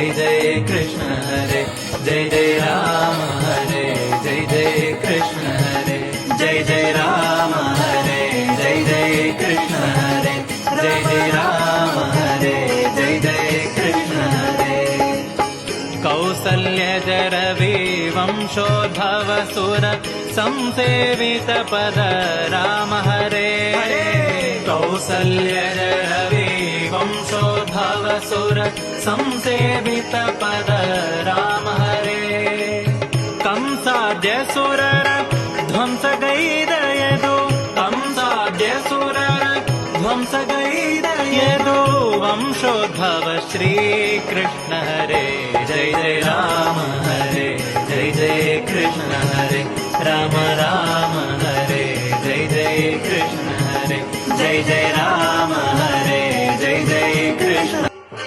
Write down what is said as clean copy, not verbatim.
जय जय कृष्ण हरे जय जय राम हरे जय जय कृष्ण हरे जय जय राम हरे जय जय कृष्ण हरे जय जय राम हरे जय जय कृष्ण हरे कौसल्यजरवि वंशोद्भवसुर संसेवित पद राम हरे कौसल्यजरवि वंशोद्भवसुर संसेवित पद राम हरे कंसाद्यसुरर ध्वंसगैदयदु कंसाद्यसुरर ध्वंसगैदयदु वंशोद्भव श्रीकृष्ण हरे जय जय राम हरे जय जय कृष्ण हरे राम राम हरे जय जय कृष्ण हरे जय जय राम हरे